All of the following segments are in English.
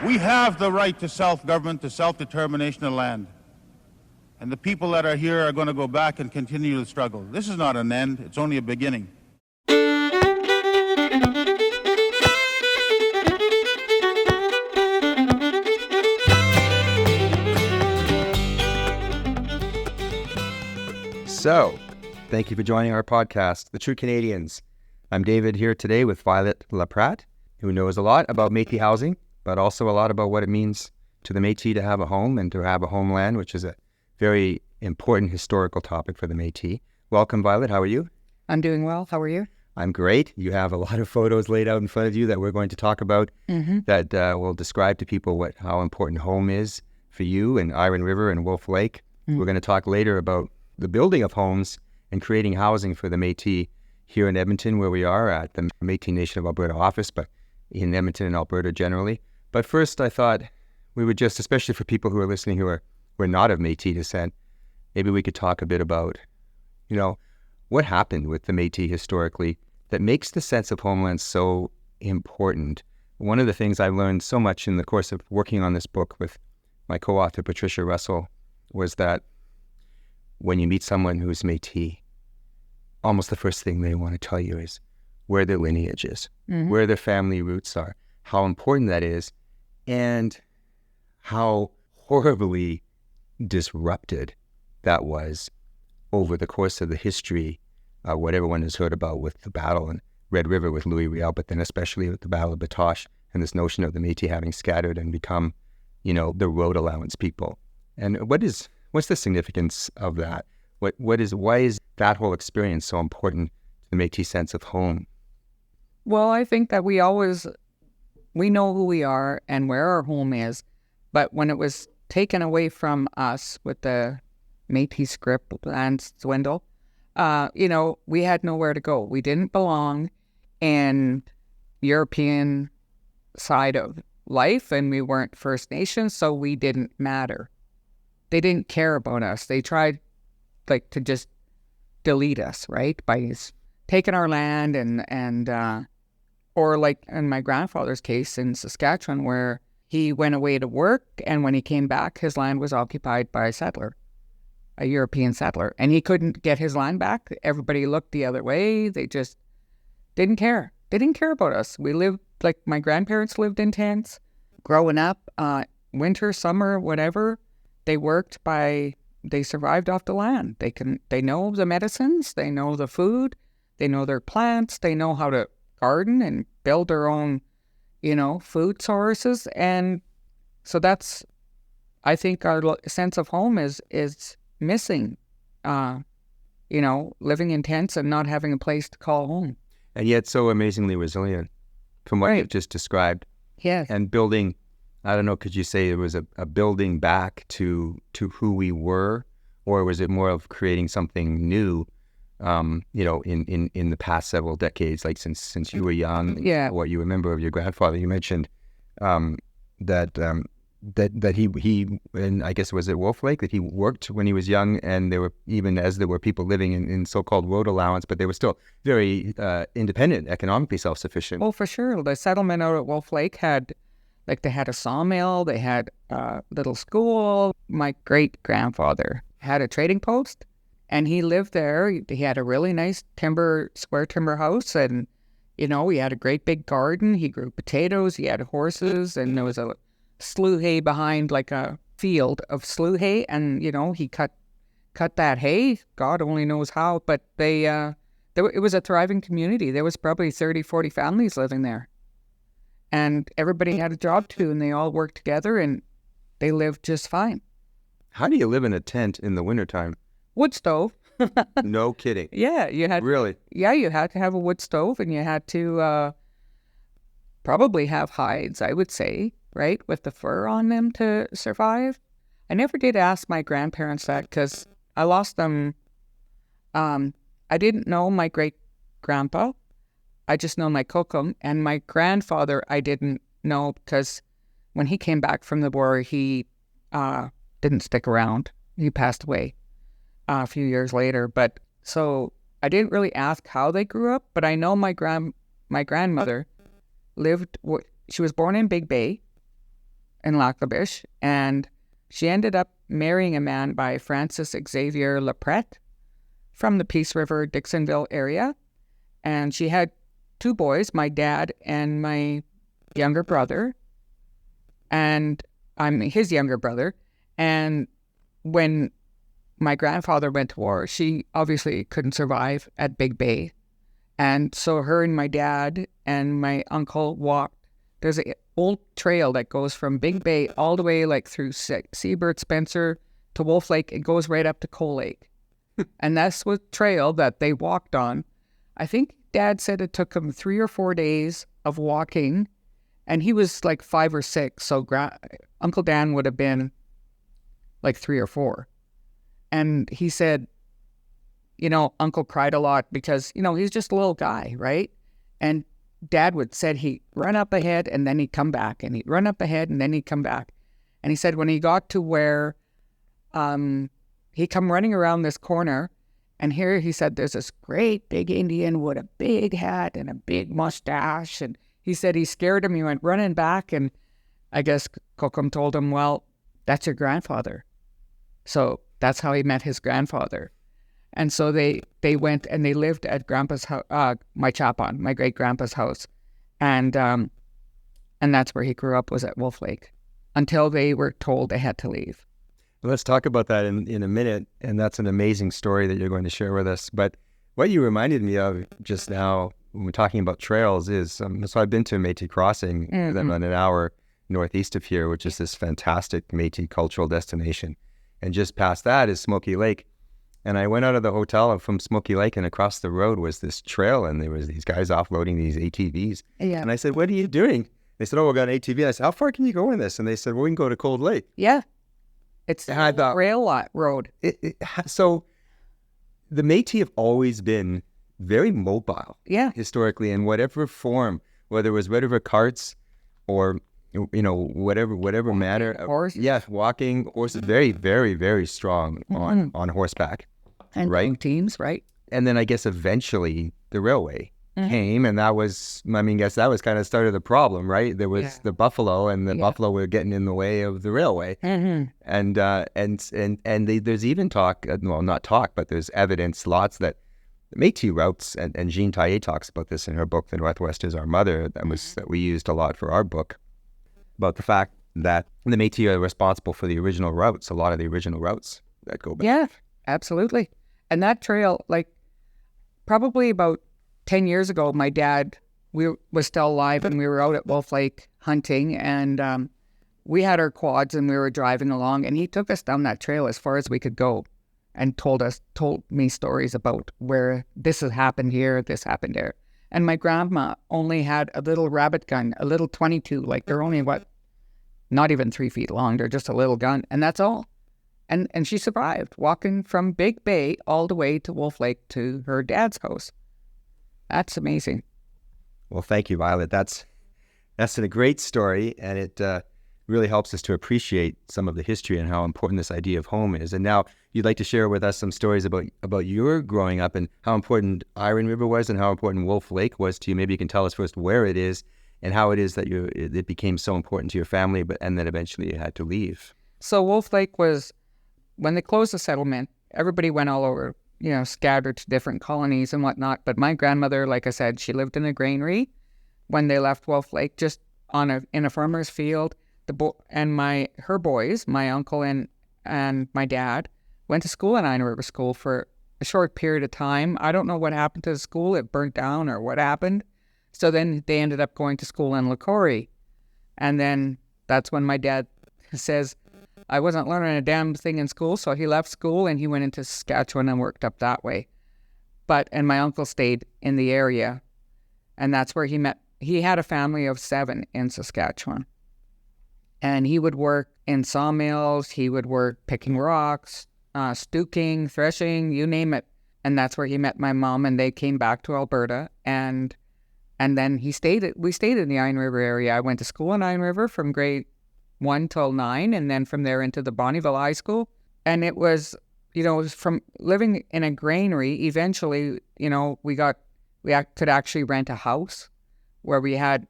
We have the right to self-government, to self-determination of land. And the people that are here are going to go back and continue the struggle. This is not an end, it's only a beginning. So, thank you for joining our podcast, The True Canadians. I'm David here today with Violet LaPratt, who knows a lot about Métis housing, but also a lot about what it means to the Métis to have a home and to have a homeland, which is a very important historical topic for the Métis. Welcome, Violet. How are you? I'm doing well. How are you? I'm great. You have a lot of photos laid out in front of you that we're going to talk about that will describe to people how important home is for you in Iron River and Wolf Lake. We're going to talk later about the building of homes and creating housing for the Métis here in Edmonton, where we are at the Métis Nation of Alberta office, but in Edmonton and Alberta generally. But first, I thought we would just, especially for people who are listening who are not of Métis descent, maybe we could talk a bit about, what happened with the Métis historically that makes the sense of homeland so important. One of the things I learned so much in the course of working on this book with my co-author, Patricia Russell, was that when you meet someone who's Métis, almost the first thing they want to tell you is where their lineage is, where their family roots are, how important that is, and how horribly disrupted that was over the course of the history, what everyone has heard about with the battle in Red River with Louis Riel, but then especially with the Battle of Batoche and this notion of the Métis having scattered and become, the road allowance people. And what's the significance of that? Why is that whole experience so important to the Métis sense of home? Well, I think that we know who we are and where our home is, but when it was taken away from us with the Métis script and swindle, we had nowhere to go. We didn't belong in European side of life, and we weren't First Nations, so we didn't matter. They didn't care about us. They tried to just delete us, right? By taking our land or like in my grandfather's case in Saskatchewan, where he went away to work, and when he came back, his land was occupied by a European settler, and he couldn't get his land back. Everybody looked the other way. They just didn't care. They didn't care about us. We lived, like my grandparents lived in tents growing up, winter, summer, whatever. They survived off the land. They know the medicines, they know the food, they know their plants, they know how to garden and build their own, food sources. And so I think our sense of home is missing, living in tents and not having a place to call home. And yet so amazingly resilient from what you've just described. Yes. And building, I don't know, could you say it was a building back to who we were, or was it more of creating something new, in the past several decades, like since you were young? Yeah. What you remember of your grandfather? You mentioned that he and I guess was it Wolf Lake that he worked when he was young, and there were people living in so-called road allowance, but they were still very independent, economically self-sufficient. Oh, for sure. The settlement out at Wolf Lake they had a sawmill, they had a little school. My great-grandfather had a trading post, and he lived there. He had a really nice square timber house, and, he had a great big garden. He grew potatoes, he had horses, and there was a slew hay behind, like a field of slew hay, and, he cut that hay. God only knows how, but it was a thriving community. There was probably 30, 40 families living there. And everybody had a job too, and they all worked together, and they lived just fine. How do you live in a tent in the wintertime? Wood stove. No kidding. Yeah, you had. Really? Yeah, you had to have a wood stove, and you had to probably have hides, I would say, right, with the fur on them to survive. I never did ask my grandparents that because I lost them. I didn't know my great-grandpa. I just know my kokum, and my grandfather I didn't know because when he came back from the war, he didn't stick around. He passed away a few years later. But so I didn't really ask how they grew up, but I know my grandmother lived. She was born in Big Bay, in Lac-La-Biche, and she ended up marrying a man by Francis Xavier LaPratt from the Peace River, Dixonville area. And she had 2 boys, my dad and my younger brother. And I'm his younger brother. And when my grandfather went to war, she obviously couldn't survive at Big Bay. And so her and my dad and my uncle walked. There's an old trail that goes from Big Bay all the way like through Seabird, Spencer to Wolf Lake. It goes right up to Coal Lake. And that's the trail that they walked on. I think Dad said it took him 3 or 4 days of walking. And he was like 5 or 6. So Uncle Dan would have been like 3 or 4. And he said, Uncle cried a lot because, he's just a little guy, right? And Dad said he'd run up ahead and then he'd come back, and he'd run up ahead and then he'd come back. And he said when he got to where he come running around this corner, and here he said there's this great big Indian with a big hat and a big mustache. And he said he scared him. He went running back, and I guess Kokum told him, well, that's your grandfather. So that's how he met his grandfather. And so they went and they lived at Grandpa's house, my Chapon, my great-grandpa's house. And that's where he grew up, was at Wolf Lake, until they were told they had to leave. Let's talk about that in a minute, and that's an amazing story that you're going to share with us. But what you reminded me of just now when we're talking about trails is, so I've been to Métis Crossing, about an hour northeast of here, which is this fantastic Métis cultural destination. And just past that is Smoky Lake. And I went out of the hotel from Smoky Lake, and across the road was this trail, and there was these guys offloading these ATVs. Yeah. And I said, what are you doing? They said, oh, we got an ATV. And I said, how far can you go in this? And they said, well, we can go to Cold Lake. Yeah. It's a rail road. So the Métis have always been very mobile. Yeah. Historically, in whatever form, whether it was Red River carts or, whatever manner. Horse. Yeah, walking, horses, very, very, very strong on horseback. And right? Teams, right? And then I guess eventually the railway came, and that was, that was kind of started the problem, right? There was the buffalo, and the buffalo were getting in the way of the railway. And there's even talk, not talk, but there's evidence, lots that the Métis routes, and Jean Taillé talks about this in her book, The Northwest is Our Mother, that we used a lot for our book, about the fact that the Métis are responsible for the original routes, a lot of the original routes that go back. Yeah, absolutely. And that trail, like probably about 10 years ago, my dad, was still alive, and we were out at Wolf Lake hunting, and we had our quads and we were driving along, and he took us down that trail as far as we could go and told me stories about where this has happened here, this happened there. And my grandma only had a little rabbit gun, a little 22, like they're only, not even 3 feet long. They're just a little gun, and that's all. And she survived, walking from Big Bay all the way to Wolf Lake to her dad's house. That's amazing. Well, thank you, Violet. That's a great story, and it really helps us to appreciate some of the history and how important this idea of home is. And now you'd like to share with us some stories about your growing up and how important Iron River was and how important Wolf Lake was to you. Maybe you can tell us first where it is and how it is that it became so important to your family, and then eventually you had to leave. So Wolf Lake was, when they closed the settlement, everybody went all over, scattered to different colonies and whatnot. But my grandmother, like I said, she lived in a granary when they left Wolf Lake, just in a farmer's field. Her boys, my uncle and my dad, went to school in Iron River School for a short period of time. I don't know what happened to the school. It burnt down or what happened. So then they ended up going to school in Lacorie. And then that's when my dad says, I wasn't learning a damn thing in school, so he left school and he went into Saskatchewan and worked up that way. And my uncle stayed in the area, and that's where he met. He had a family of 7 in Saskatchewan. And he would work in sawmills, he would work picking rocks, stooking, threshing, you name it. And that's where he met my mom, and they came back to Alberta. And then we stayed in the Iron River area. I went to school in Iron River from grade 1 till 9, and then from there into the Bonnyville High School. And it was, from living in a granary, eventually, we could actually rent a house where we had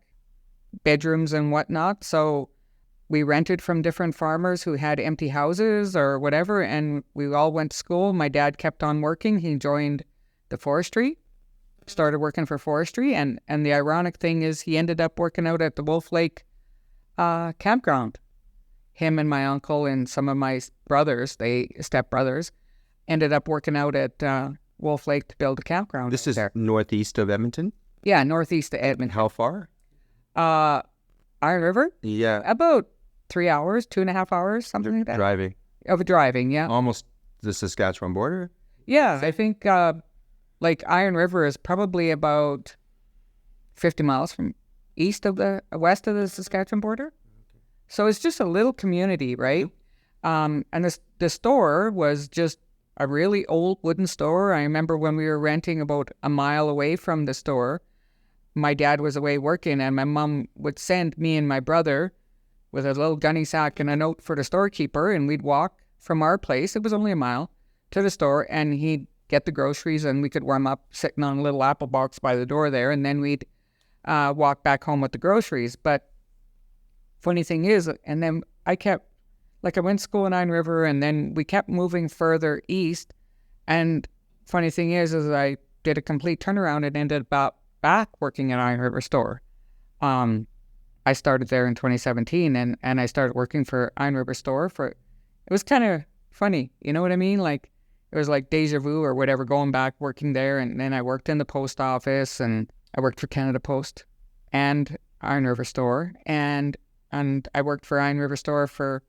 bedrooms and whatnot. So we rented from different farmers who had empty houses or whatever, and we all went to school. My dad kept on working. He joined the forestry, started working for forestry, and the ironic thing is he ended up working out at the Wolf Lake campground. Him and my uncle and some of my brothers, stepbrothers, ended up working out at Wolf Lake to build a campground. This is there. northeast of Edmonton? Yeah, northeast of Edmonton. How far? Iron River? Yeah. About 3 hours, 2.5 hours, something like that. Driving. Of driving, yeah. Almost the Saskatchewan border? Yeah, I think like Iron River is probably about 50 miles from west of the Saskatchewan border. So it's just a little community, right? And the store was just a really old wooden store. I remember when we were renting about a mile away from the store, my dad was away working, and my mom would send me and my brother with a little gunny sack and a note for the storekeeper, and we'd walk from our place, it was only a mile, to the store, and he'd get the groceries, and we could warm up sitting on a little apple box by the door there, and then we'd walk back home with the groceries. But funny thing is, and then I went to school in Iron River, and then we kept moving further east, and funny thing is I did a complete turnaround and ended up back working at Iron River store. I started there in 2017, and I started working for Iron River store it was kind of funny, you know what I mean? Like, it was like deja vu or whatever, going back working there, and then I worked in the post office, and I worked for Canada Post and Iron River store, and I worked for Iron River store for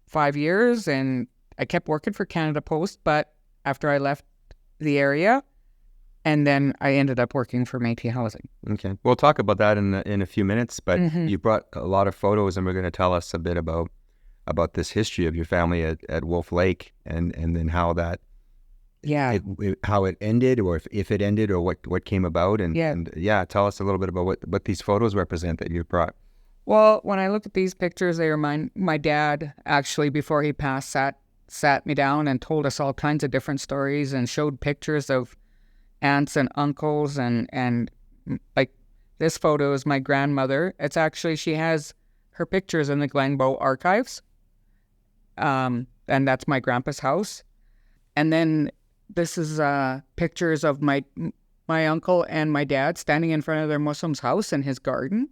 5 years, and I kept working for Canada Post, but after I left the area, and then I ended up working for Métis Housing. Okay. We'll talk about that in a few minutes, but you brought a lot of photos, and we're going to tell us a bit about this history of your family at Wolf Lake, and then how that how it ended, or if it ended, or what came about, and tell us a little bit about what these photos represent that you brought. Well, when I look at these pictures, they remind my dad, actually, before he passed, sat me down and told us all kinds of different stories and showed pictures of aunts and uncles, and like this photo is my grandmother. It's actually, she has her pictures in the Glenbow archives, and that's my grandpa's house. And then this is pictures of my uncle and my dad standing in front of their Muslim's house in his garden.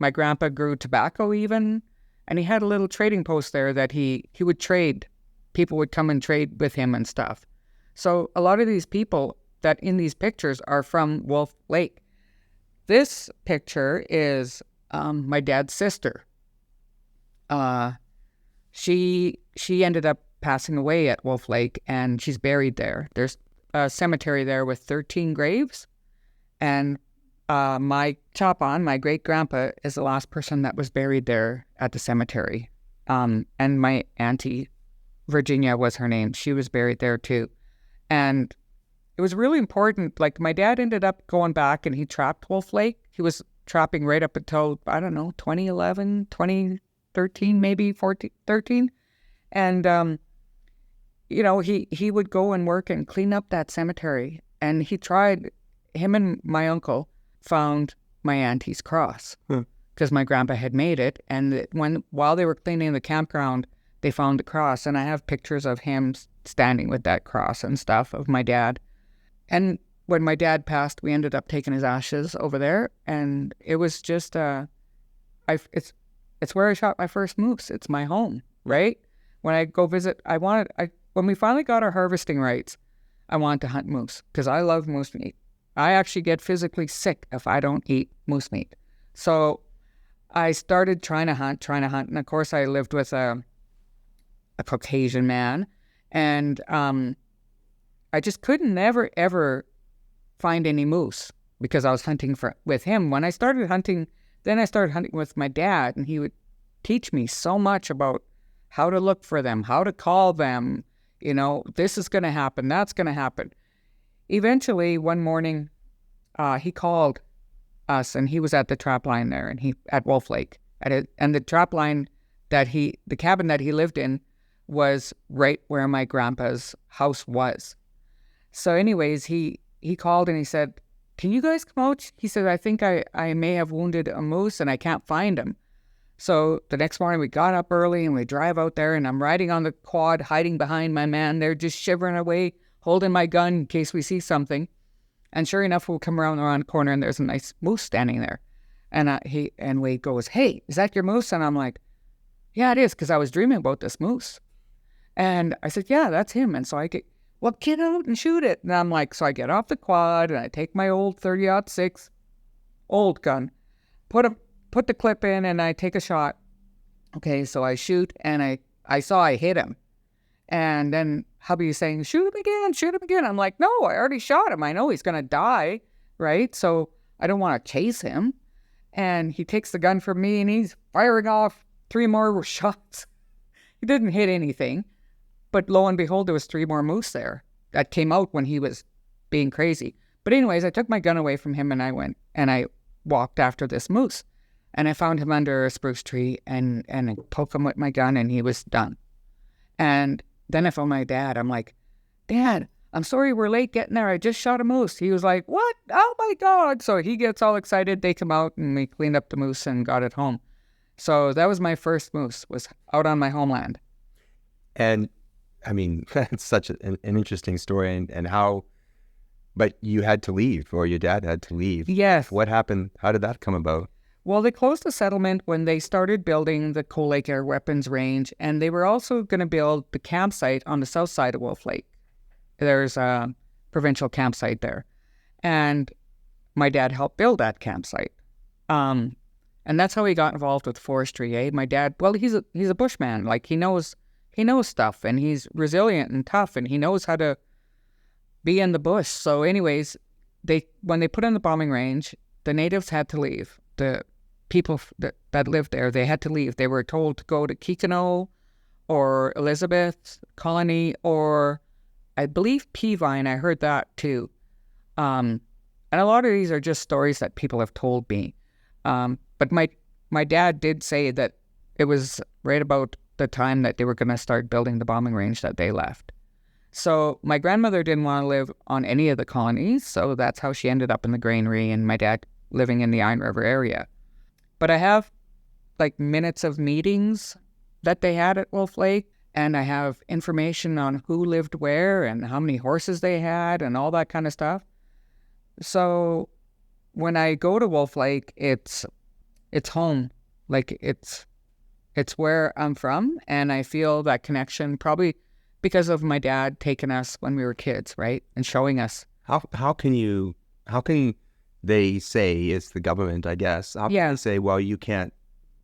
My grandpa grew tobacco even, and he had a little trading post there that he would trade. People would come and trade with him and stuff. So a lot of these people that in these pictures are from Wolf Lake. This picture is my dad's sister. She ended up passing away at Wolf Lake, and she's buried there. There's a cemetery there with 13 graves, and my great-grandpa is the last person that was buried there at the cemetery. And my auntie, Virginia was her name, she was buried there too. And it was really important. Like, my dad ended up going back, and he trapped Wolf Lake. He was trapping right up until, 2011, 2013, maybe 13. And, he would go and work and clean up that cemetery. And him and my uncle found my auntie's cross because my grandpa had made it. And while they were cleaning the campground, they found the cross. And I have pictures of him standing with that cross and stuff of my dad. And when my dad passed, we ended up taking his ashes over there, and it was just it's where I shot my first moose. It's my home, right? When I go visit, when we finally got our harvesting rights, I wanted to hunt moose because I love moose meat. I actually get physically sick if I don't eat moose meat. So I started trying to hunt, and of course I lived with a Caucasian man, and I just couldn't never, ever find any moose because I was hunting with him. When I started hunting, then I started hunting with my dad, and he would teach me so much about how to look for them, how to call them, this is going to happen, that's going to happen. Eventually, one morning, he called us, and he was at the trap line there, and at Wolf Lake. And the trap line the cabin that he lived in was right where my grandpa's house was. So anyways, he called and he said, "Can you guys come out?" He said, "I think I may have wounded a moose and I can't find him." So the next morning we got up early and we drive out there, and I'm riding on the quad, hiding behind my man. They're just shivering away, holding my gun in case we see something. And sure enough, we'll come around the corner and there's a nice moose standing there. And Wade goes, "Hey, is that your moose?" And I'm like, "Yeah, it is," because I was dreaming about this moose. And I said, "Yeah, that's him." And so well, get out and shoot it. And I'm like, so I get off the quad and I take my old 30-06 old gun, put the clip in, and I take a shot. Okay, so I shoot, and I saw I hit him. And then hubby is saying, shoot him again, shoot him again. I'm like, no, I already shot him. I know he's going to die, right? So I don't want to chase him. And he takes the gun from me, and he's firing off 3 more shots. He didn't hit anything. But lo and behold, there was 3 more moose there that came out when he was being crazy. But anyways, I took my gun away from him, and I went and I walked after this moose. And I found him under a spruce tree and I poked him with my gun, and he was done. And then I found my dad. I'm like, "Dad, I'm sorry we're late getting there. I just shot a moose." He was like, "What? Oh my God." So he gets all excited. They come out and we cleaned up the moose and got it home. So that was my first moose, was out on my homeland. And I mean, it's such an interesting story, and how, but you had to leave, or your dad had to leave. Yes. What happened? How did that come about? Well, they closed the settlement when they started building the Coal Lake Air Weapons Range, and they were also going to build the campsite on the south side of Wolf Lake. There's a provincial campsite there. And my dad helped build that campsite. And that's how he got involved with forestry, eh? My dad, well, he's a bushman. Like, he knows stuff, and he's resilient and tough, and he knows how to be in the bush. So anyways, when they put in the bombing range, the natives had to leave. The people that lived there, they had to leave. They were told to go to Kikino or Elizabeth Colony, or I believe Peavine. I heard that too. And a lot of these are just stories that people have told me. But my dad did say that it was right about the time that they were going to start building the bombing range that they left. So my grandmother didn't want to live on any of the colonies, so that's how she ended up in the granary, and my dad living in the Iron River area. But I have like minutes of meetings that they had at Wolf Lake, and I have information on who lived where and how many horses they had and all that kind of stuff. So when I go to Wolf Lake, it's home. Like, it's where I'm from, and I feel that connection probably because of my dad taking us when we were kids, right, and showing us. How can they say, it's the government, I guess, how can they say, well, you can't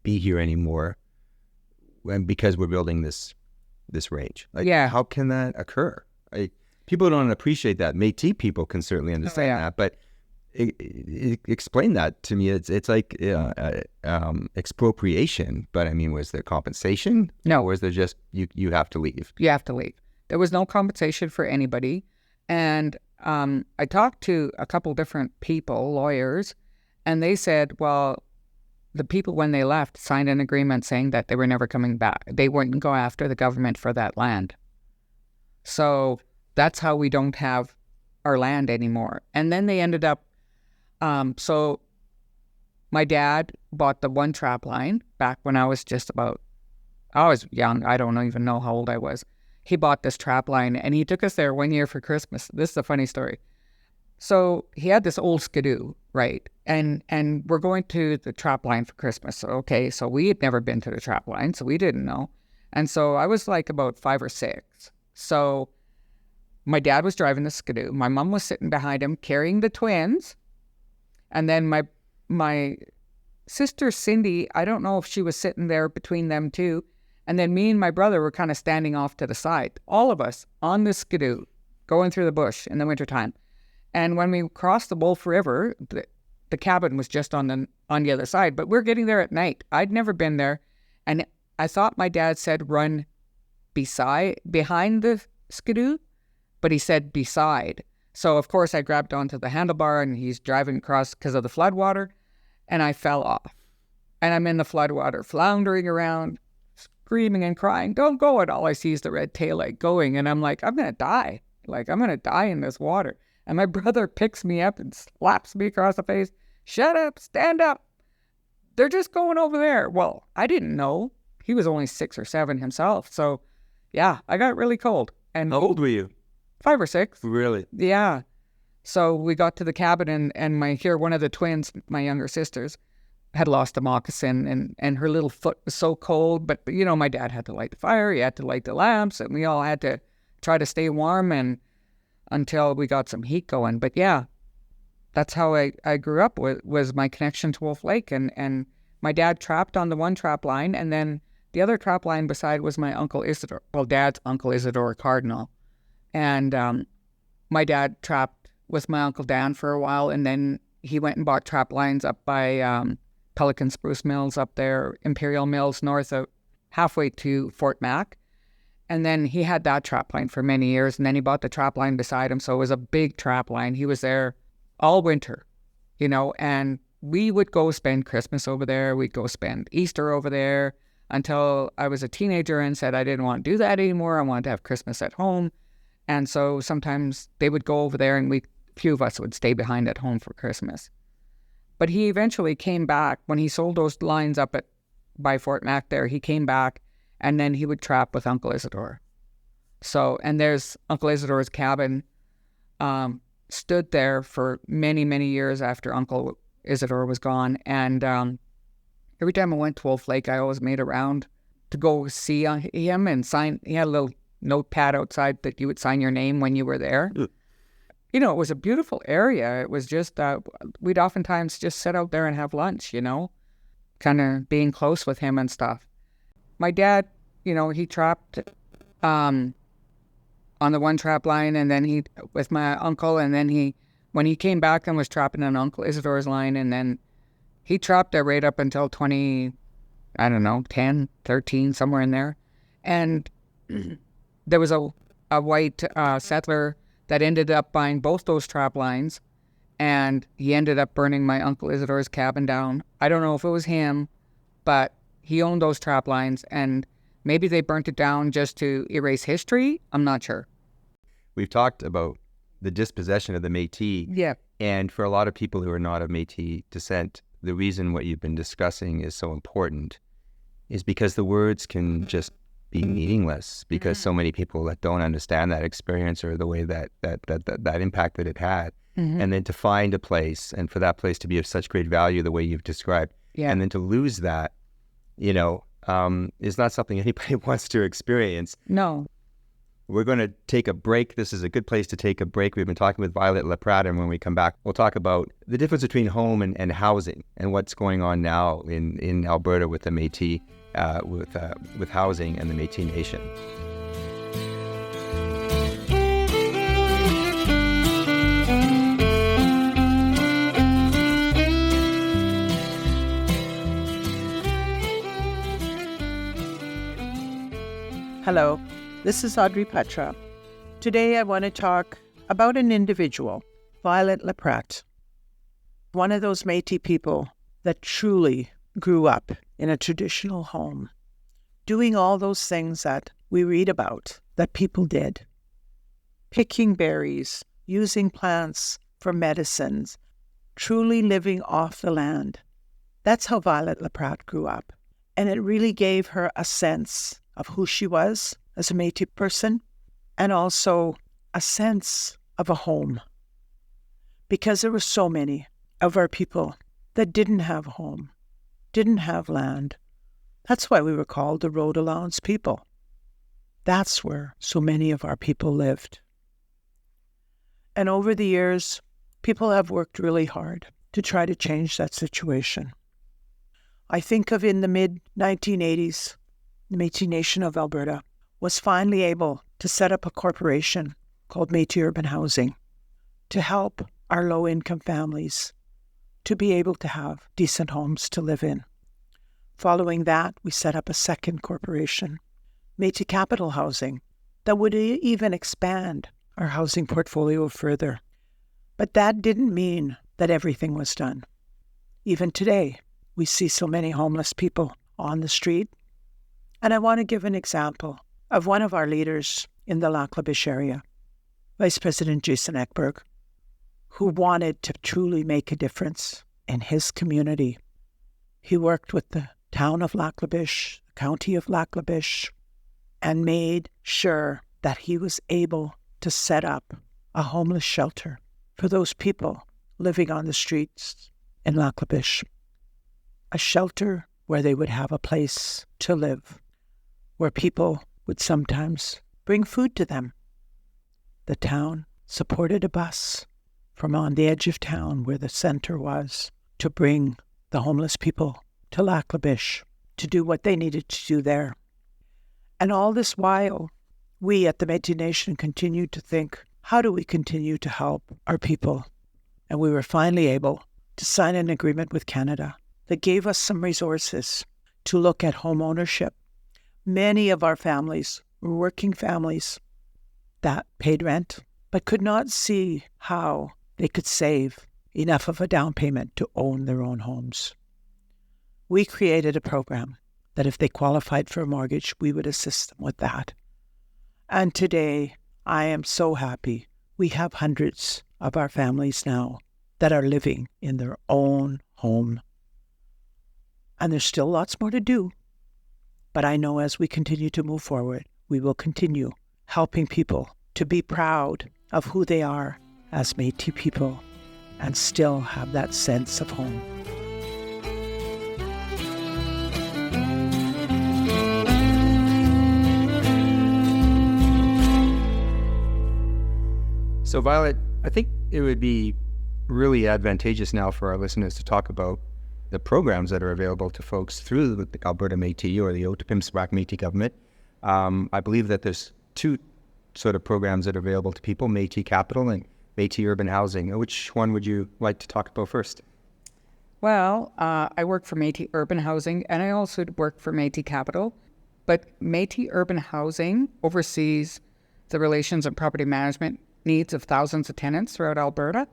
be here anymore because we're building this range? Like, how can that occur? People don't appreciate that. Métis people can certainly understand that, but explain that to me. It's like expropriation, but I mean, was there compensation? No. Or was there just you have to leave? You have to leave. There was no compensation for anybody. And I talked to a couple different people, lawyers, and they said, well, the people when they left signed an agreement saying that they were never coming back. They wouldn't go after the government for that land. So that's how we don't have our land anymore. And then they ended up, so my dad bought the one trap line back when I was I was young. I don't even know how old I was. He bought this trap line, and he took us there one year for Christmas. This is a funny story. So he had this old skidoo, right? And we're going to the trap line for Christmas. Okay, so we had never been to the trap line, so we didn't know. And so I was like about 5 or 6. So my dad was driving the skidoo. My mom was sitting behind him carrying the twins. And then my sister Cindy, I don't know if she was sitting there between them two. And then me and my brother were kind of standing off to the side. All of us on the skidoo, going through the bush in the wintertime. And when we crossed the Wolf River, the cabin was just on the other side. But we're getting there at night. I'd never been there. And I thought my dad said run behind the skidoo, but he said beside. So, of course, I grabbed onto the handlebar, and he's driving across because of the floodwater, and I fell off. And I'm in the floodwater, floundering around, screaming and crying, "Don't go!" And all I see is the red taillight going, and I'm like, I'm going to die. Like, I'm going to die in this water. And my brother picks me up and slaps me across the face. "Shut up, stand up." they're just going over there. Well, I didn't know. He was only 6 or 7 himself. So, yeah, I got really cold. And How old were you? 5 or 6. Really? Yeah. So we got to the cabin, and one of the twins, my younger sisters, had lost a moccasin, and her little foot was so cold. But my dad had to light the fire. He had to light the lamps, and we all had to try to stay warm and until we got some heat going. But yeah, that's how I grew up, was my connection to Wolf Lake. And my dad trapped on the one trap line, and then the other trap line beside was my Uncle Isidore. Well, Dad's Uncle Isidore Cardinal. And my dad trapped with my Uncle Dan for a while, and then he went and bought trap lines up by Pelican Spruce Mills up there, Imperial Mills, north of halfway to Fort Mac. And then he had that trap line for many years, and then he bought the trap line beside him. So it was a big trap line. He was there all winter, and we would go spend Christmas over there. We'd go spend Easter over there until I was a teenager and said I didn't want to do that anymore. I wanted to have Christmas at home. And so sometimes they would go over there, and a few of us would stay behind at home for Christmas. But he eventually came back when he sold those lines up by Fort Mac there. He came back, and then he would trap with Uncle Isidore. So, and there's Uncle Isidore's cabin, stood there for many, many years after Uncle Isidore was gone. And every time I went to Wolf Lake, I always made a round to go see him and sign. He had a little notepad outside that you would sign your name when you were there. It was a beautiful area. It was just, we'd oftentimes just sit out there and have lunch, kind of being close with him and stuff. My dad, he trapped on the one trap line, and then with my uncle, and then when he came back and was trapping on Uncle Isidore's line, and then he trapped there right up until 10, 13, somewhere in there. And there was a white settler that ended up buying both those trap lines, and he ended up burning my Uncle Isidore's cabin down. I don't know if it was him, but he owned those trap lines, and maybe they burnt it down just to erase history. I'm not sure. We've talked about the dispossession of the Métis. Yeah. And for a lot of people who are not of Métis descent, the reason what you've been discussing is so important is because the words can just be meaningless, because so many people that don't understand that experience or the way that impact that it had. And then to find a place, and for that place to be of such great value the way you've described, and then to lose that, is not something anybody wants to experience. No. We're going to take a break. This is a good place to take a break. We've been talking with Violet LaPratt, and when we come back, we'll talk about the difference between home and housing, and what's going on now in Alberta with the Métis, with housing and the Métis Nation. Hello, this is Audrey Petra. Today I want to talk about an individual, Violet LaPratt, one of those Métis people that truly grew up in a traditional home, doing all those things that we read about that people did. Picking berries, using plants for medicines, truly living off the land. That's how Violet LaPratt grew up. And it really gave her a sense of who she was as a Métis person, and also a sense of a home. Because there were so many of our people that didn't have a home, didn't have land. That's why we were called the road allowance people. That's where so many of our people lived. And over the years, people have worked really hard to try to change that situation. I think of in the mid-1980s, the Métis Nation of Alberta was finally able to set up a corporation called Métis Urban Housing to help our low-income families to be able to have decent homes to live in. Following that, we set up a second corporation, Métis Capital Housing, that would even expand our housing portfolio further. But that didn't mean that everything was done. Even today, we see so many homeless people on the street. And I want to give an example of one of our leaders in the Lac La Biche area, Vice President Jason Ekberg, who wanted to truly make a difference in his community. He worked with the town of Lac-La-Biche, the county of Lac-La-Biche, and made sure that he was able to set up a homeless shelter for those people living on the streets in Lac-La-Biche. A shelter where they would have a place to live, where people would sometimes bring food to them. The town supported a bus from on the edge of town where the center was to bring the homeless people to Lac-La-Biche to do what they needed to do there. And all this while, we at the Métis Nation continued to think, how do we continue to help our people? And we were finally able to sign an agreement with Canada that gave us some resources to look at home ownership. Many of our families were working families that paid rent, but could not see how they could save enough of a down payment to own their own homes. We created a program that if they qualified for a mortgage, we would assist them with that. And today, I am so happy. We have hundreds of our families now that are living in their own home. And there's still lots more to do. But I know as we continue to move forward, we will continue helping people to be proud of who they are as Métis people and still have that sense of home. So, Violet, I think it would be really advantageous now for our listeners to talk about the programs that are available to folks through the Alberta Métis or the Otipemisiwak Metis Government. I believe that there's two sort of programs that are available to people, Métis Capital and Métis Urban Housing. Which one would you like to talk about first? Well, I work for Métis Urban Housing, and I also work for Métis Capital. But Métis Urban Housing oversees the relations and property management needs of thousands of tenants throughout Alberta.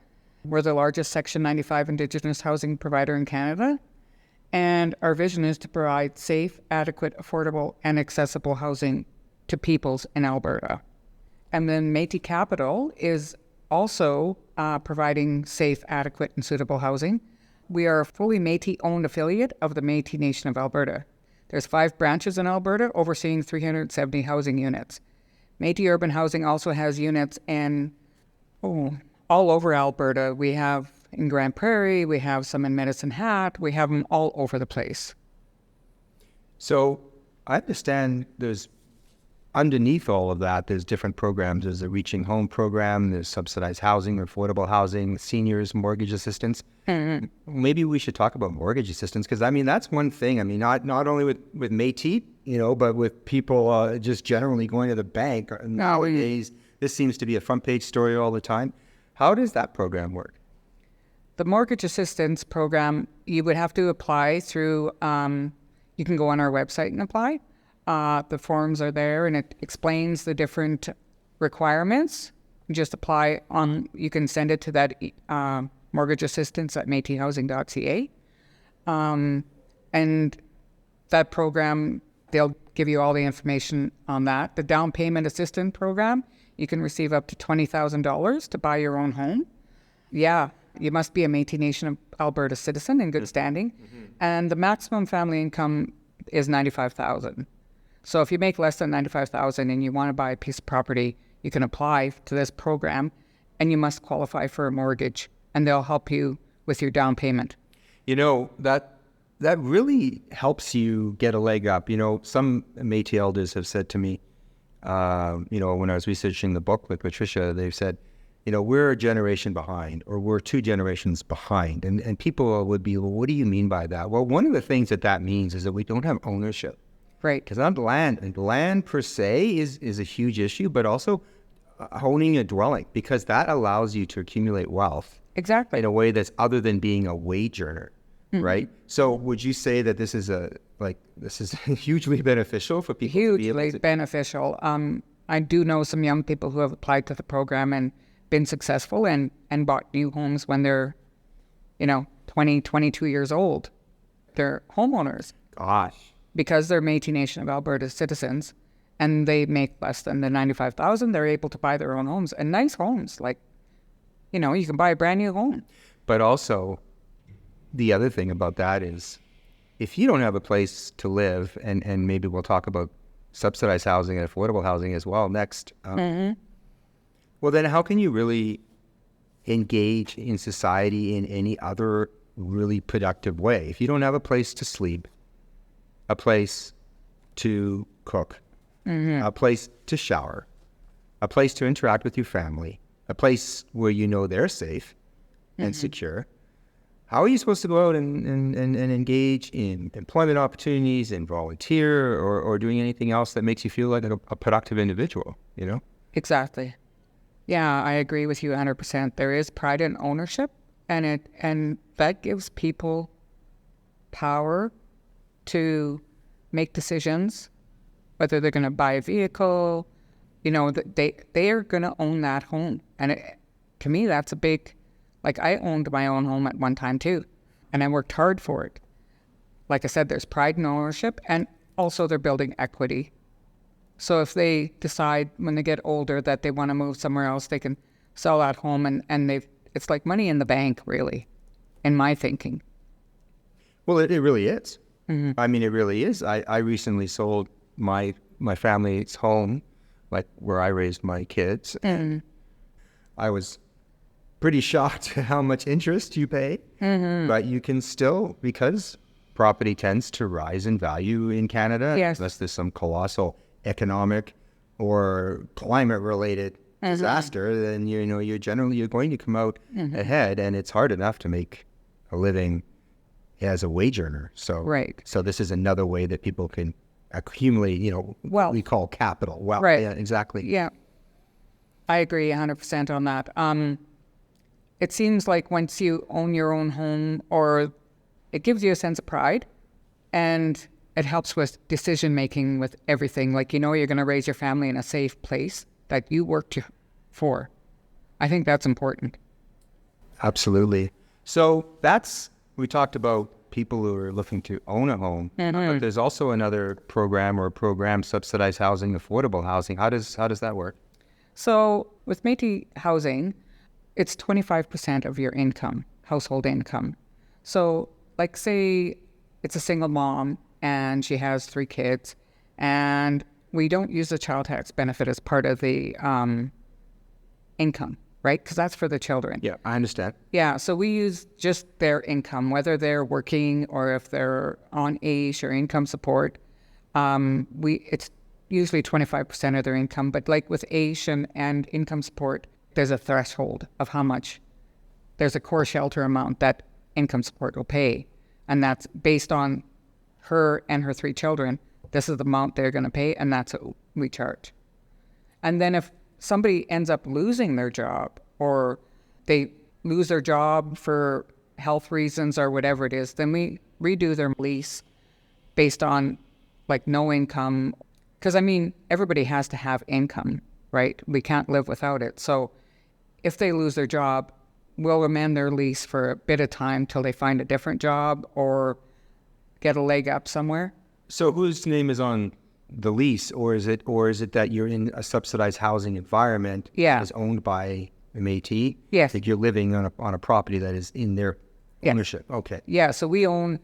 We're the largest Section 95 Indigenous housing provider in Canada, and our vision is to provide safe, adequate, affordable, and accessible housing to peoples in Alberta. And then Métis Capital is also providing safe, adequate, and suitable housing. We are a fully Métis-owned affiliate of the Métis Nation of Alberta. There's 5 branches in Alberta overseeing 370 housing units. Métis Urban Housing also has units in all over Alberta. We have in Grand Prairie, we have some in Medicine Hat, we have them all over the place. So I understand there's underneath all of that, there's different programs. There's a Reaching Home program, there's subsidized housing, affordable housing, seniors, mortgage assistance. Mm-hmm. Maybe we should talk about mortgage assistance because, I mean, that's one thing. I mean, not only with Métis, but with people just generally going to the bank. Nowadays, this seems to be a front page story all the time. How does that program work? The mortgage assistance program, you would have to apply through, you can go on our website and apply. The forms are there and it explains the different requirements. You just apply on, you can send it to that mortgage assistance at métishousing.ca. And that program, they'll give you all the information on that. The down payment assistance program, you can receive up to $20,000 to buy your own home. Yeah, you must be a Métis Nation of Alberta citizen in good standing. Mm-hmm. And the maximum family income is $95,000. So if you make less than $95,000 and you want to buy a piece of property, you can apply to this program and you must qualify for a mortgage and they'll help you with your down payment. That really helps you get a leg up. Some Métis elders have said to me, when I was researching the book with Patricia, they've said, we're a generation behind or we're 2 generations behind. And people would be, well, what do you mean by that? Well, one of the things that means is that we don't have ownership. Right. Because not land. And land per se is a huge issue, but also owning a dwelling because that allows you to accumulate wealth. Exactly. In a way that's other than being a wage earner. Mm-hmm. Right? So would you say that this is hugely beneficial for people? Hugely beneficial. I do know some young people who have applied to the program and been successful and bought new homes when they're, 20, 22 years old. They're homeowners. Gosh. Because they're Métis Nation of Alberta citizens and they make less than the $95,000, they're able to buy their own homes and nice homes. You can buy a brand new home. But also, the other thing about that is if you don't have a place to live, and maybe we'll talk about subsidized housing and affordable housing as well next, well, then how can you really engage in society in any other really productive way? If you don't have a place to sleep, a place to cook, a place to shower, a place to interact with your family, a place where you know they're safe and secure, how are you supposed to go out and engage in employment opportunities and volunteer or doing anything else that makes you feel like a productive individual, you know? Exactly. Yeah, I agree with you 100%. There is pride in ownership, and that gives people power to make decisions, whether they're going to buy a vehicle, you know, they are going to own that home. And to me, that's a big, like, I owned my own home at one time too, and I worked hard for it. Like I said, there's pride in ownership, and also they're building equity. So if they decide when they get older that they want to move somewhere else, they can sell that home, and it's like money in the bank, really, in my thinking. Well, it really is. I mean, it really is. I recently sold my family's home, like where I raised my kids. And I was pretty shocked at how much interest you pay, but you can still, because property tends to rise in value in Canada, unless there's some colossal economic or climate-related disaster, then you're going to come out ahead, and it's hard enough to make a living as a wage earner. So so this is another way that people can accumulate, what we call capital. Well, yeah, exactly. Yeah, I agree 100% on that. It seems like once you own your own home, or it gives you a sense of pride, and it helps with decision making with everything. Like, you're going to raise your family in a safe place that you worked for. I think that's important. Absolutely. So we talked about people who are looking to own a home, but there's also another program, subsidized housing, affordable housing. How does that work? So with Métis housing, it's 25% of your income, household income. So like, say it's a single mom and she has 3 kids, and we don't use the child tax benefit as part of the income, right? Because that's for the children. Yeah, I understand. Yeah, so we use just their income, whether they're working or if they're on AISH or income support. It's usually 25% of their income, but like with AISH and income support, there's a threshold of how much. There's a core shelter amount that income support will pay, and that's based on her and her 3 children. This is the amount they're going to pay, and that's what we charge. And then if somebody ends up losing their job, or they lose their job for health reasons or whatever it is, then we redo their lease based on like no income. Because everybody has to have income, right? We can't live without it. So if they lose their job, we'll amend their lease for a bit of time till they find a different job or get a leg up somewhere. So whose name is on the lease, or is it that you're in a subsidized housing environment that is owned by a Métis? Yes. Like you're living on a property that is in their ownership. Okay. Yeah, so we own,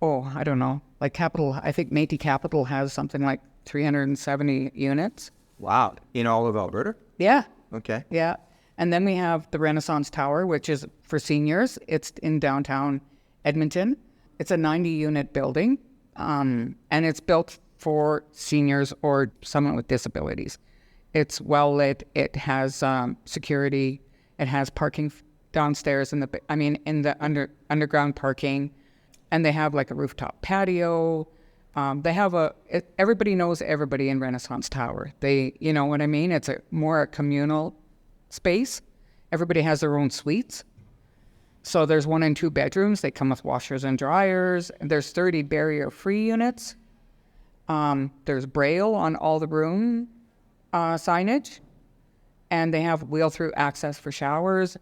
I don't know, like Capital, I think Métis Capital has something like 370 units. Wow. In all of Alberta? Yeah. Okay. Yeah. And then we have the Renaissance Tower, which is for seniors. It's in downtown Edmonton. It's a 90-unit building, and it's built for seniors or someone with disabilities. It's well lit. It has security. It has parking downstairs in the underground parking, and they have like a rooftop patio. They have everybody knows everybody in Renaissance Tower. You know what I mean? It's more a communal space. Everybody has their own suites. So there's 1 and 2 bedrooms. They come with washers and dryers. There's 30 barrier-free units. There's Braille on all the room signage. And they have wheel-through access for showers.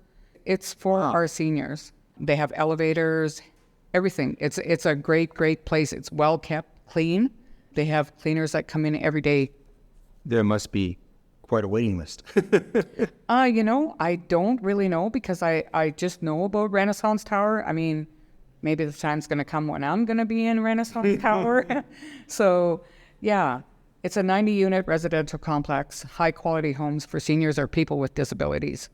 It's for our seniors. They have elevators, everything. It's a great, great place. It's well kept, clean. They have cleaners that come in every day. There must be quite a waiting list. I don't really know, because I just know about Renaissance Tower. maybe the time's going to come when I'm going to be in Renaissance Tower. So, yeah, it's a 90-unit residential complex, high-quality homes for seniors or people with disabilities.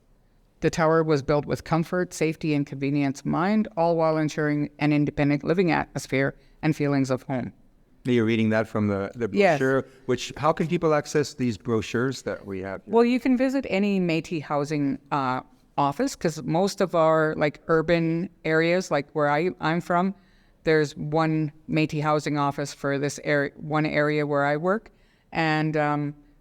The tower was built with comfort, safety, and convenience in mind, all while ensuring an independent living atmosphere and feelings of home. You're reading that from the brochure, which, how can people access these brochures that we have here? Well, you can visit any Métis housing office, because most of our urban areas, like where I'm from, there's one Métis housing office for this one area where I work, and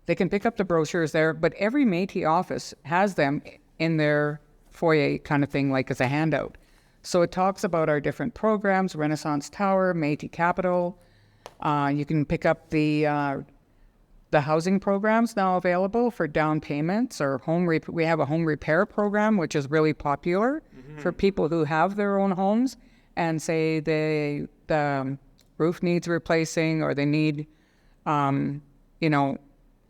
they can pick up the brochures there. But every Métis office has them in their foyer kind of thing, like as a handout. So it talks about our different programs: Renaissance Tower, Métis Capital. You can pick up the housing programs now available for down payments, or we have a home repair program, which is really popular for people who have their own homes and say the roof needs replacing, or they need,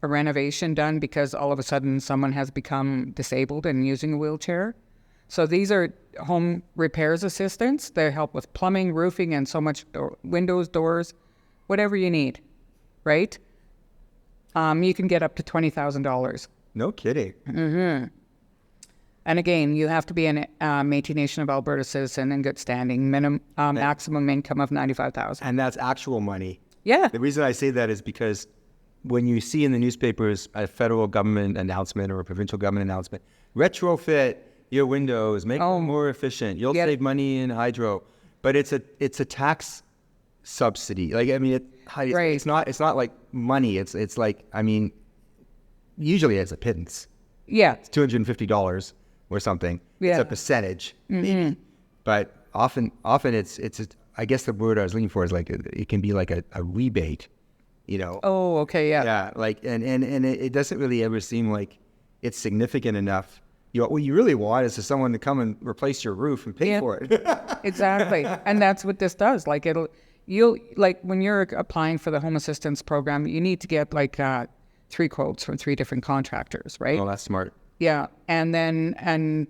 a renovation done because all of a sudden someone has become disabled and using a wheelchair. So these are home repairs assistance. They help with plumbing, roofing, and so much windows, doors, whatever you need, right? You can get up to $20,000. No kidding. And again, you have to be a Métis Nation of Alberta citizen in good standing, maximum income of $95,000. And that's actual money. Yeah. The reason I say that is because when you see in the newspapers a federal government announcement or a provincial government announcement, retrofit your windows, make them more efficient, you'll save money in hydro. But it's a tax subsidy. It's not like money. It's like, usually it's a pittance. Yeah. It's $250 or something. Yeah. It's a percentage, maybe. But often it's I guess the word I was looking for is it can be like a rebate, Oh, okay, yeah. Yeah, and it doesn't really ever seem like it's significant enough. What you really want is for someone to come and replace your roof and pay for it. Exactly. And that's what this does. When you're applying for the home assistance program, you need to get 3 quotes from 3 different contractors, right? Oh, that's smart. Yeah. And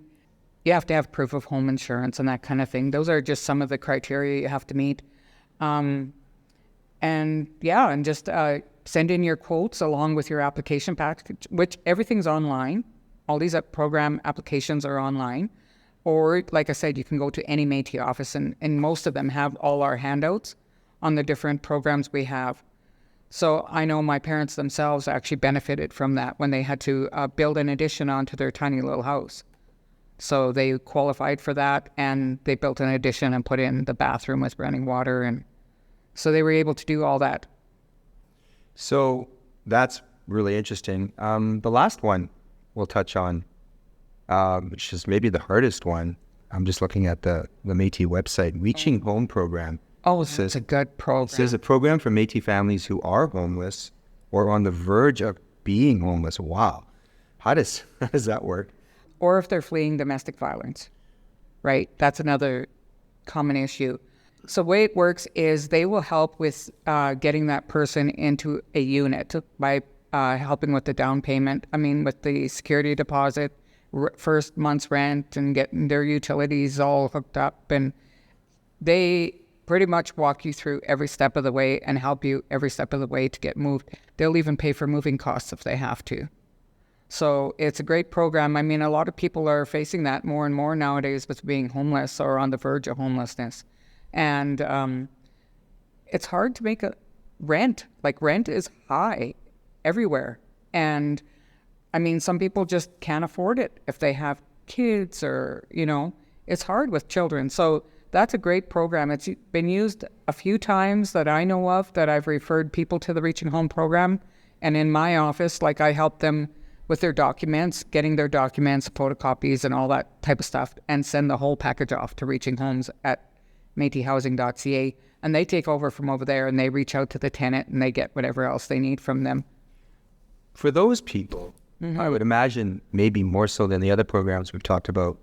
you have to have proof of home insurance and that kind of thing. Those are just some of the criteria you have to meet. And just send in your quotes along with your application package, which everything's online. All these program applications are online. Or, like I said, you can go to any Métis office, and most of them have all our handouts on the different programs we have. So I know my parents themselves actually benefited from that when they had to build an addition onto their tiny little house. So they qualified for that, and they built an addition and put in the bathroom with running water, and so they were able to do all that. So that's really interesting. The last one we'll touch on, which is maybe the hardest one. I'm just looking at the Métis website, Reaching Home Program. Oh, it's a good program. It says a program for Métis families who are homeless or on the verge of being homeless. Wow. How does that work? Or if they're fleeing domestic violence, right? That's another common issue. So the way it works is they will help with getting that person into a unit by helping with the down payment. With the security deposit, first month's rent, and getting their utilities all hooked up. And they pretty much walk you through every step of the way and help you every step of the way to get moved. They'll even pay for moving costs if they have to. So it's a great program. A lot of people are facing that more and more nowadays with being homeless or on the verge of homelessness. And it's hard to make a rent. Rent is high everywhere. And some people just can't afford it if they have kids or, it's hard with children. So that's a great program. It's been used a few times that I know of, that I've referred people to the Reaching Home program. And in my office, I help them with their documents, getting their documents, photocopies, and all that type of stuff, and send the whole package off to Reaching Homes at métishousing.ca, and they take over from over there, and they reach out to the tenant, and they get whatever else they need from them. For those people, I would imagine maybe more so than the other programs we've talked about,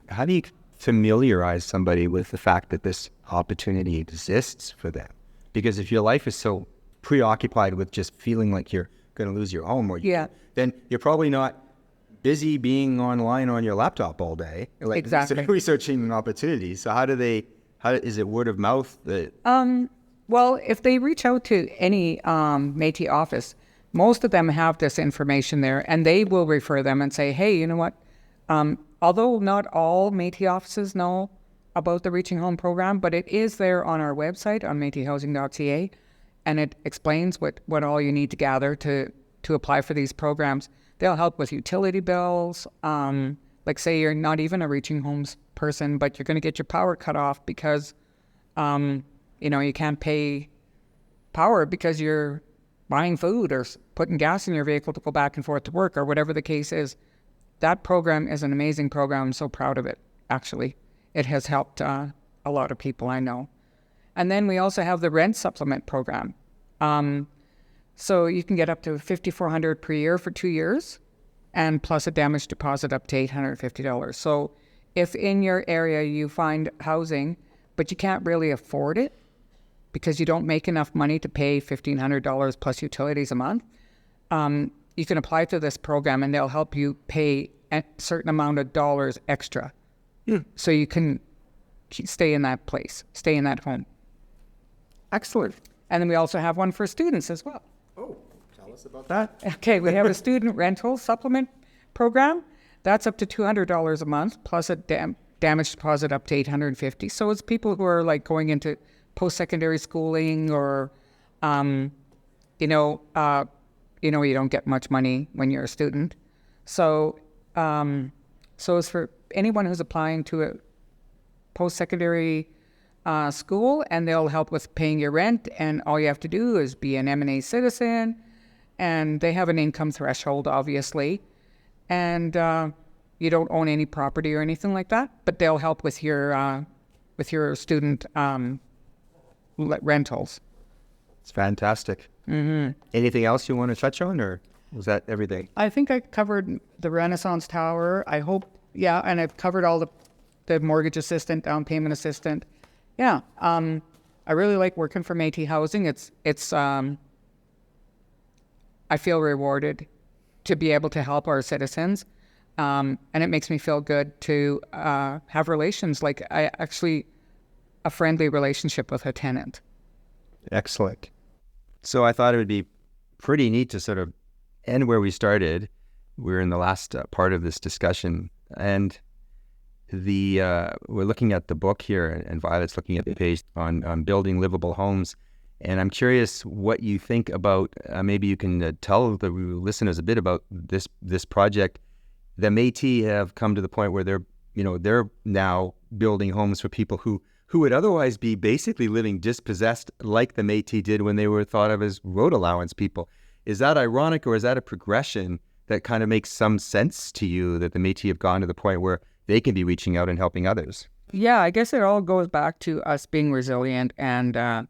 how do you familiarize somebody with the fact that this opportunity exists for them? Because if your life is so preoccupied with just feeling like you're going to lose your home, then you're probably not busy being online on your laptop all day, exactly, researching opportunities. So how do How is it word of mouth? Well, if they reach out to any Métis office, most of them have this information there, and they will refer them and say, hey, you know what? Although not all Métis offices know about the Reaching Home program, but it is there on our website on métishousing.ca, and it explains what all you need to gather to apply for these programs. They'll help with utility bills. Like say you're not even a Reaching Homes person, but you're going to get your power cut off because, you can't pay power because you're buying food or putting gas in your vehicle to go back and forth to work or whatever the case is. That program is an amazing program. I'm so proud of it, actually. It has helped a lot of people I know. And then we also have the rent supplement program. So you can get up to $5,400 per year for 2 years, and plus a damage deposit up to $850. So if in your area you find housing, but you can't really afford it because you don't make enough money to pay $1,500 plus utilities a month, you can apply to this program and they'll help you pay a certain amount of dollars extra. So you can stay in that place, stay in that home. Excellent. And then we also have one for students as well. Oh, tell us about that. Okay, we have a student rental supplement program. That's up to $200 a month, plus a damage deposit up to $850. So it's people who are like going into post-secondary schooling or, you don't get much money when you're a student. So it's for anyone who's applying to a post-secondary school, and they'll help with paying your rent, and all you have to do is be an M&A citizen, and they have an income threshold, obviously, and you don't own any property or anything like that, but they'll help with your student rentals. It's fantastic. Mm-hmm. Anything else you want to touch on, or was that everything? I think I covered the Renaissance Tower. I hope, and I've covered all the mortgage assistant, down payment assistant. Yeah, I really like working for Métis Housing. It's I feel rewarded to be able to help our citizens, and it makes me feel good to have relations, like a friendly relationship with a tenant. Excellent. So I thought it would be pretty neat to sort of end where we started. We're in the last part of this discussion, and we're looking at the book here, and Violet's looking at the page on building livable homes. And I'm curious what you think about, maybe you can tell the listeners a bit about this project. The Métis have come to the point where they're now building homes for people who would otherwise be basically living dispossessed, like the Métis did when they were thought of as road allowance people. Is that ironic, or is that a progression that kind of makes some sense to you, that the Métis have gone to the point where they can be reaching out and helping others? Yeah, I guess it all goes back to us being resilient, and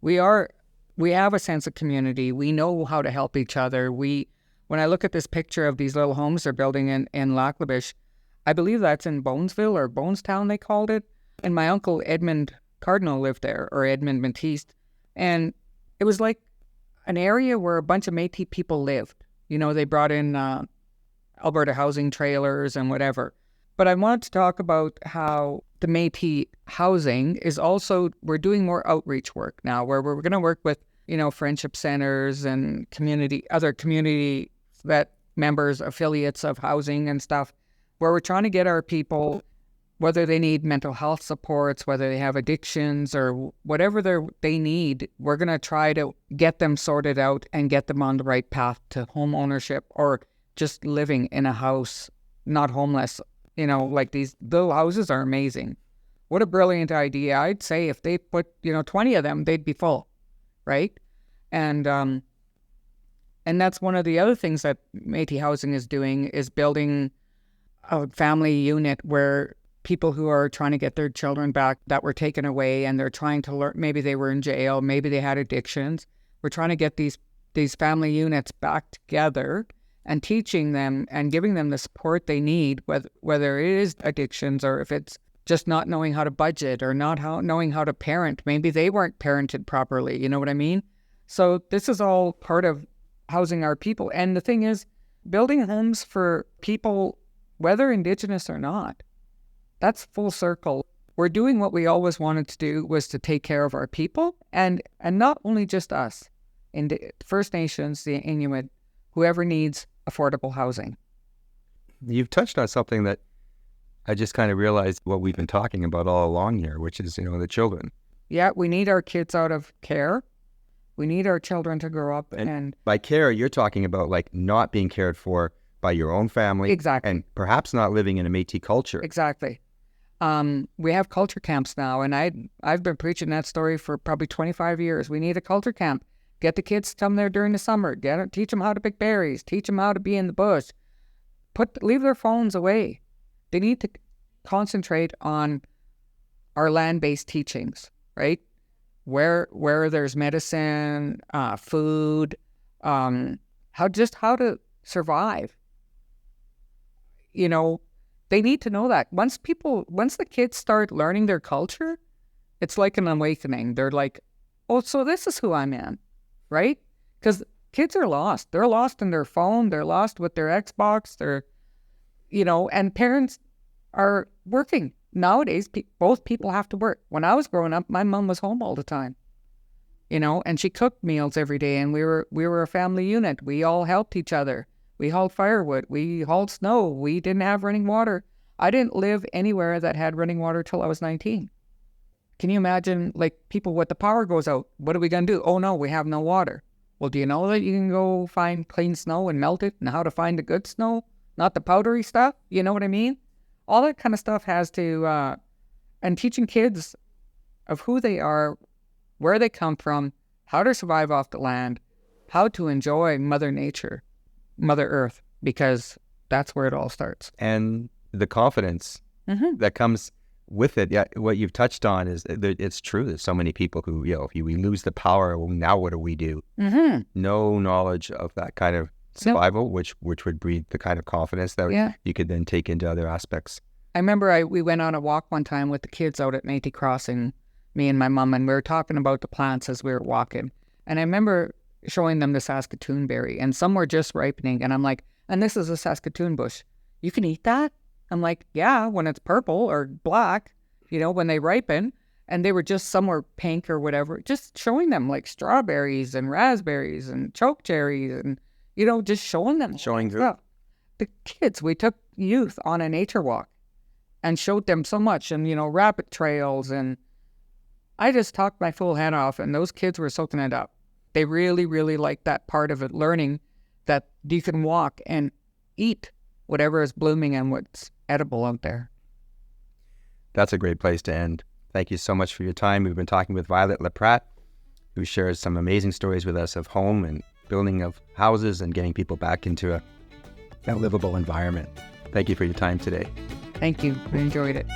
we have a sense of community. We know how to help each other. When I look at this picture of these little homes they're building in Laclabish, I believe that's in Bonesville or Bonestown, they called it. And my uncle Edmund Cardinal lived there, or Edmund Metis. And it was like an area where a bunch of Métis people lived. They brought in Alberta housing trailers and whatever. But I wanted to talk about how the Métis housing is also, we're doing more outreach work now, where we're going to work with, friendship centers and other community members, affiliates of housing and stuff, where we're trying to get our people, whether they need mental health supports, whether they have addictions or whatever they need, we're going to try to get them sorted out and get them on the right path to home ownership, or just living in a house, not homeless. Like these little houses are amazing. What a brilliant idea. I'd say if they put, 20 of them, they'd be full, right? And that's one of the other things that Métis Housing is doing, is building a family unit where people who are trying to get their children back that were taken away, and they're trying to learn, maybe they were in jail, maybe they had addictions. We're trying to get these family units back together and teaching them and giving them the support they need, whether it is addictions or if it's just not knowing how to budget or knowing how to parent. Maybe they weren't parented properly, you know what I mean? So this is all part of housing our people. And the thing is, building homes for people, whether Indigenous or not, that's full circle. we're doing what we always wanted to do, was to take care of our people, and not only just us, in the First Nations, the Inuit, whoever needs affordable housing. You've touched on something that I just kind of realized what we've been talking about all along here, which is, the children. Yeah, we need our kids out of care. We need our children to grow up and by care, you're talking about like not being cared for by your own family. Exactly. And perhaps not living in a Métis culture. Exactly. We have culture camps now, and I've been preaching that story for probably 25 years. We need a culture camp. Get the kids to come there during the summer. Teach them how to pick berries. Teach them how to be in the bush. Leave their phones away. They need to concentrate on our land-based teachings, right? Where there's medicine, food, how to survive. They need to know that. Once the kids start learning their culture, it's like an awakening. They're like, oh, so this is who I'm in, right? Because kids are lost. They're lost in their phone. They're lost with their Xbox. And parents are working. Nowadays, both people have to work. When I was growing up, my mom was home all the time, and she cooked meals every day, and we were a family unit. We all helped each other. We hauled firewood. We hauled snow. We didn't have running water. I didn't live anywhere that had running water till I was 19. Can you imagine, like, people, what the power goes out? What are we going to do? Oh, no, we have no water. Well, do you know that you can go find clean snow and melt it, and how to find the good snow, not the powdery stuff? You know what I mean? All that kind of stuff has to, and teaching kids of who they are, where they come from, how to survive off the land, how to enjoy Mother Nature, Mother Earth, because that's where it all starts. And the confidence that comes with it. Yeah, what you've touched on is it's true. There's so many people who, if we lose the power, well, now what do we do? No knowledge of that kind of survival, which would breed the kind of confidence that you could then take into other aspects. I remember we went on a walk one time with the kids out at Métis Crossing, me and my mom, and we were talking about the plants as we were walking. And I remember showing them the Saskatoon berry, and some were just ripening. And I'm like, and this is a Saskatoon bush. You can eat that? I'm like, yeah, when it's purple or black, when they ripen. And they were some were pink or whatever, just showing them like strawberries and raspberries and choke cherries and, just showing them. Showing stuff. The kids, we took youth on a nature walk and showed them so much, and, rabbit trails. And I just talked my full head off, and those kids were soaking it up. They really, really liked that part of it, learning that you can walk and eat whatever is blooming and what's edible out there. That's a great place to end. Thank you so much for your time. We've been talking with Violet LaPratt, who shares some amazing stories with us of home and building of houses and getting people back into a livable environment. Thank you for your time today. Thank you. I enjoyed it.